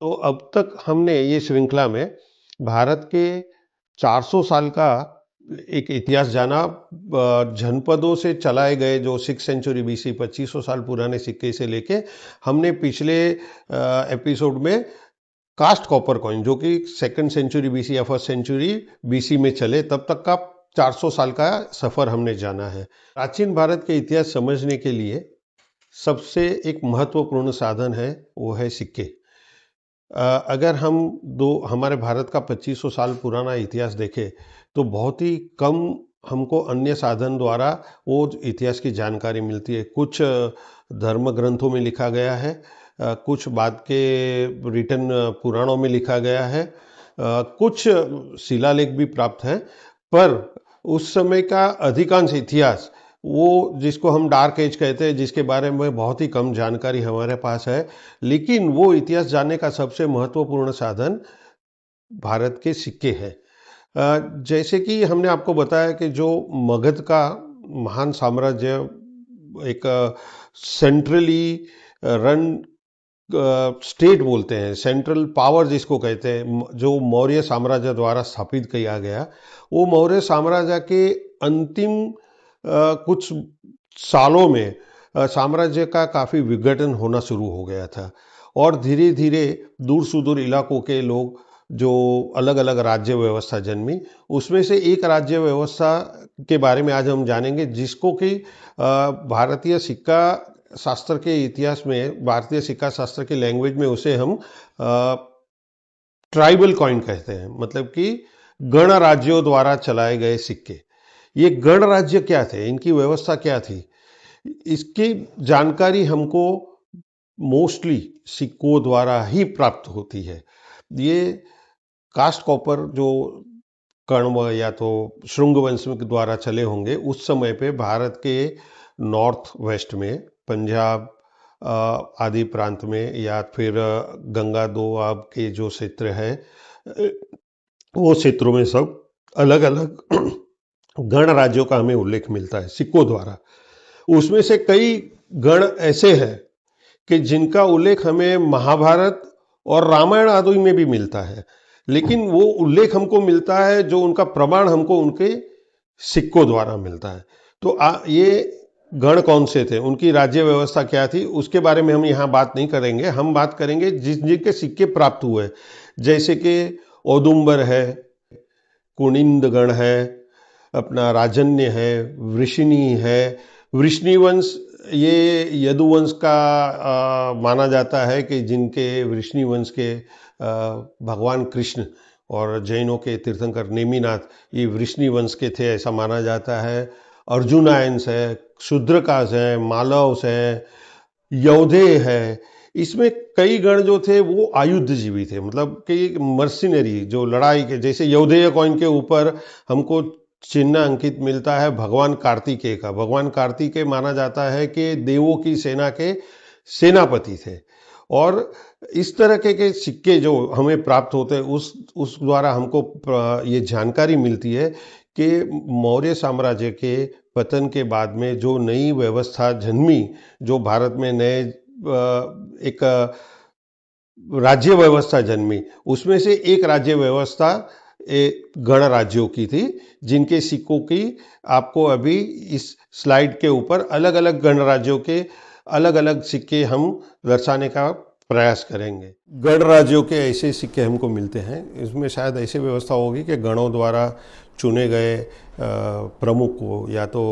तो अब तक हमने ये श्रृंखला में भारत के 400 साल का एक इतिहास जाना। जनपदों से चलाए गए जो 6th सेंचुरी बीसी 2500 साल पुराने सिक्के से लेके हमने पिछले एपिसोड में कास्ट कॉपर कॉइन जो कि 2nd सेंचुरी बीसी या 1st सेंचुरी बीसी में चले तब तक का 400 साल का सफर हमने जाना है। प्राचीन भारत के इतिहास समझने के लिए सबसे एक महत्वपूर्ण साधन है, वो है सिक्के। अगर हम हमारे भारत का 2500 साल पुराना इतिहास देखें तो बहुत ही कम हमको अन्य साधन द्वारा वो इतिहास की जानकारी मिलती है। कुछ धर्म ग्रंथों में लिखा गया है, कुछ बाद के रिटन पुराणों में लिखा गया है, कुछ शिलालेख भी प्राप्त हैं, पर उस समय का अधिकांश इतिहास वो जिसको हम डार्क एज कहते हैं, जिसके बारे में बहुत ही कम जानकारी हमारे पास है। लेकिन वो इतिहास जानने का सबसे महत्वपूर्ण साधन भारत के सिक्के हैं। जैसे कि हमने आपको बताया कि जो मगध का महान साम्राज्य एक सेंट्रली रन स्टेट बोलते हैं, सेंट्रल पावर जिसको कहते हैं, जो मौर्य साम्राज्य द्वारा स्थापित किया गया, वो मौर्य साम्राज्य के अंतिम कुछ सालों में साम्राज्य का काफ़ी विघटन होना शुरू हो गया था और धीरे धीरे दूर सुदूर इलाकों के लोग जो अलग अलग राज्य व्यवस्था जन्मी, उसमें से एक राज्य व्यवस्था के बारे में आज हम जानेंगे जिसको कि भारतीय सिक्का शास्त्र के इतिहास में, भारतीय सिक्का शास्त्र के लैंग्वेज में उसे हम ट्राइबल कॉइन कहते हैं, मतलब कि गण राज्यों द्वारा चलाए गए सिक्के। ये गण राज्य क्या थे, इनकी व्यवस्था क्या थी, इसकी जानकारी हमको मोस्टली सिक्कों द्वारा ही प्राप्त होती है। ये कास्ट कॉपर जो कण्व या तो शुंग वंश द्वारा चले होंगे, उस समय पे भारत के नॉर्थ वेस्ट में, पंजाब आदि प्रांत में या फिर गंगा दोआब के जो क्षेत्र है, वो क्षेत्रों में सब अलग अलग गण राज्यों का हमें उल्लेख मिलता है सिक्कों द्वारा। उसमें से कई गण ऐसे हैं कि जिनका उल्लेख हमें महाभारत और रामायण आदि में भी मिलता है, लेकिन वो उल्लेख हमको मिलता है, जो उनका प्रमाण हमको उनके सिक्कों द्वारा मिलता है। तो ये गण कौन से थे, उनकी राज्य व्यवस्था क्या थी, उसके बारे में हम यहाँ बात नहीं करेंगे। हम बात करेंगे जिनके सिक्के प्राप्त हुए, जैसे कि औदुंबर है, कुनिंद गण है, अपना राजन्य है, वृषिणी है। वृष्णि वंश ये यदुवंश का माना जाता है कि जिनके वृष्णि वंश के भगवान कृष्ण और जैनों के तीर्थंकर नेमिनाथ ये वृष्णि वंश के थे, ऐसा माना जाता है। अर्जुनायंस है, शूद्रकास है, मालव्स है, यौधे है। इसमें कई गण जो थे वो आयुधजीवी थे, मतलब कि मर्सिनरी जो लड़ाई के, जैसे यौधेय कॉइन के ऊपर हमको चिन्ह अंकित मिलता है भगवान कार्तिकेय का। भगवान कार्तिकेय माना जाता है कि देवों की सेना के सेनापति थे। और इस तरह के सिक्के जो हमें प्राप्त होते हैं, उस द्वारा हमको ये जानकारी मिलती है कि मौर्य साम्राज्य के पतन के बाद में जो नई व्यवस्था जन्मी, जो भारत में नए एक राज्य व्यवस्था जन्मी, उसमें से एक राज्य व्यवस्था गण राज्यों की थी, जिनके सिक्कों की आपको अभी इस स्लाइड के ऊपर अलग अलग गण राज्यों के अलग अलग सिक्के हम दर्शाने का प्रयास करेंगे। गण राज्यों के ऐसे सिक्के हमको मिलते हैं, इसमें शायद ऐसी व्यवस्था होगी कि गणों द्वारा चुने गए प्रमुख को या तो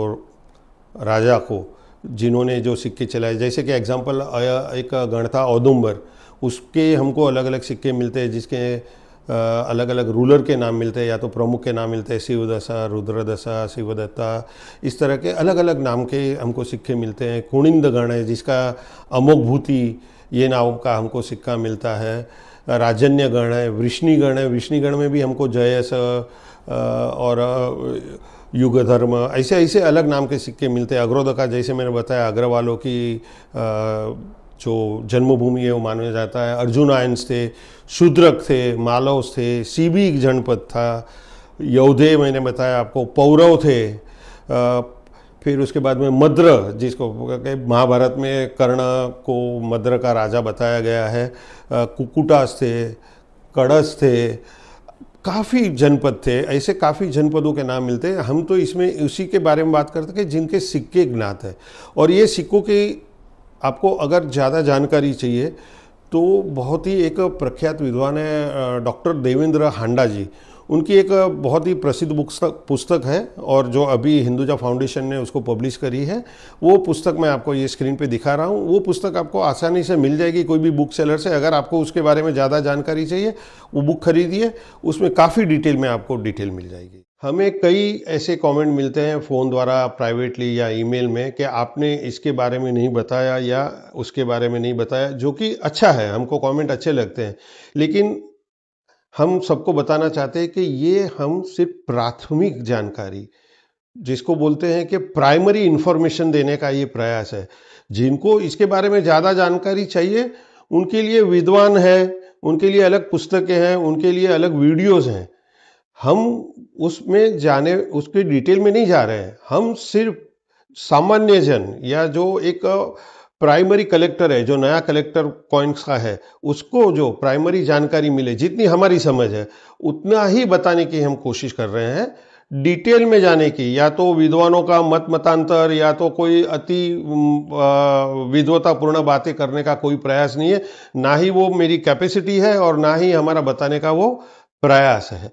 राजा को, जिन्होंने जो सिक्के चलाए, जैसे कि एग्जांपल एक गण था औदुंबर, उसके हमको अलग अलग सिक्के मिलते हैं जिसके अलग अलग रूलर के नाम मिलते हैं या तो प्रमुख के नाम मिलते हैं, शिवदशा, रुद्रदशा, शिवदत्ता, इस तरह के अलग अलग नाम के हमको सिक्के मिलते हैं। कुनिंद गण है जिसका अमोघभूति ये नाम का हमको सिक्का मिलता है। राजन्य गण है, वृष्णि गण है, वृष्णि गण में भी हमको जयस और युग धर्म ऐसे ऐसे अलग नाम के सिक्के मिलते हैं। अग्रोदका जैसे मैंने बताया, अग्रवालों की जो जन्मभूमि है वो माना जाता है। अर्जुनायंस थे, शूद्रक थे, मालव्स थे, सीबी जनपद था, यौधे मैंने बताया आपको, पौरव थे, फिर उसके बाद में मद्र, जिसको महाभारत में कर्ण को मद्र का राजा बताया गया है। कुकुटास थे, कड़स थे, काफ़ी जनपद थे, ऐसे काफ़ी जनपदों के नाम मिलते हैं। हम तो इसमें उसी के बारे में बात करते हैं कि जिनके सिक्के ज्ञात है। और ये सिक्कों की आपको अगर ज़्यादा जानकारी चाहिए तो बहुत ही एक प्रख्यात विद्वान है डॉक्टर देवेंद्र हांडा जी, उनकी एक बहुत ही प्रसिद्ध पुस्तक है और जो अभी हिंदुजा फाउंडेशन ने उसको पब्लिश करी है, वो पुस्तक मैं आपको ये स्क्रीन पे दिखा रहा हूँ। वो पुस्तक आपको आसानी से मिल जाएगी कोई भी बुक सेलर से। अगर आपको उसके बारे में ज़्यादा जानकारी चाहिए, वो बुक खरीदिए, उसमें काफ़ी डिटेल में आपको डिटेल मिल जाएगी। हमें कई ऐसे कमेंट मिलते हैं फ़ोन द्वारा, प्राइवेटली या ईमेल में, कि आपने इसके बारे में नहीं बताया या उसके बारे में नहीं बताया, जो कि अच्छा है, हमको कमेंट अच्छे लगते हैं। लेकिन हम सबको बताना चाहते हैं कि ये हम सिर्फ प्राथमिक जानकारी, जिसको बोलते हैं कि प्राइमरी इंफॉर्मेशन देने का ये प्रयास है। जिनको इसके बारे में ज़्यादा जानकारी चाहिए, उनके लिए विद्वान है, उनके लिए अलग पुस्तकें हैं, उनके लिए अलग वीडियोज़ हैं। हम उसमें जाने, उसके डिटेल में नहीं जा रहे हैं। हम सिर्फ सामान्य जन या जो एक प्राइमरी कलेक्टर है, जो नया कलेक्टर कॉइन्स का है, उसको जो प्राइमरी जानकारी मिले, जितनी हमारी समझ है उतना ही बताने की हम कोशिश कर रहे हैं। डिटेल में जाने की, या तो विद्वानों का मत मतांतर, या तो कोई अति विद्वतापूर्ण बातें करने का कोई प्रयास नहीं है। ना ही वो मेरी कैपेसिटी है और ना ही हमारा बताने का वो प्रयास है।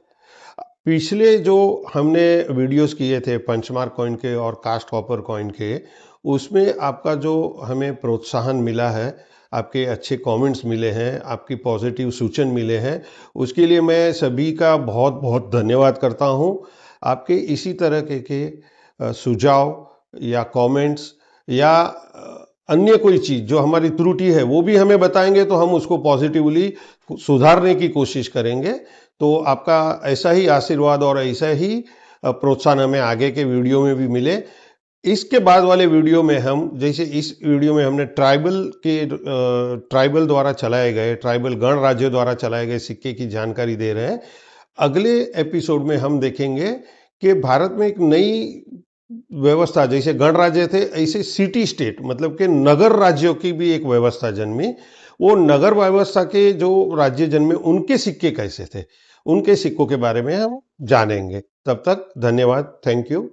पिछले जो हमने वीडियोस किए थे पंचमार्क कॉइन के और कास्ट कॉपर कॉइन के, उसमें आपका जो हमें प्रोत्साहन मिला है, आपके अच्छे कमेंट्स मिले हैं, आपकी पॉजिटिव सूचन मिले हैं, उसके लिए मैं सभी का बहुत बहुत धन्यवाद करता हूं। आपके इसी तरह के सुझाव या कमेंट्स या अन्य कोई चीज़ जो हमारी त्रुटि है वो भी हमें बताएंगे तो हम उसको पॉजिटिवली सुधारने की कोशिश करेंगे। तो आपका ऐसा ही आशीर्वाद और ऐसा ही प्रोत्साहन हमें आगे के वीडियो में भी मिले। इसके बाद वाले वीडियो में हम, जैसे इस वीडियो में हमने ट्राइबल द्वारा चलाए गए, ट्राइबल गण राज्यों द्वारा चलाए गए सिक्के की जानकारी दे रहे हैं। अगले एपिसोड में हम देखेंगे कि भारत में एक नई व्यवस्था, जैसे गण राज्य थे ऐसे सिटी स्टेट, मतलब कि नगर राज्यों की भी एक व्यवस्था जन्मी। वो नगर व्यवस्था के जो राज्य जन्मे, उनके सिक्के कैसे थे, उनके सिक्कों के बारे में हम जानेंगे। तब तक धन्यवाद, थैंक यू।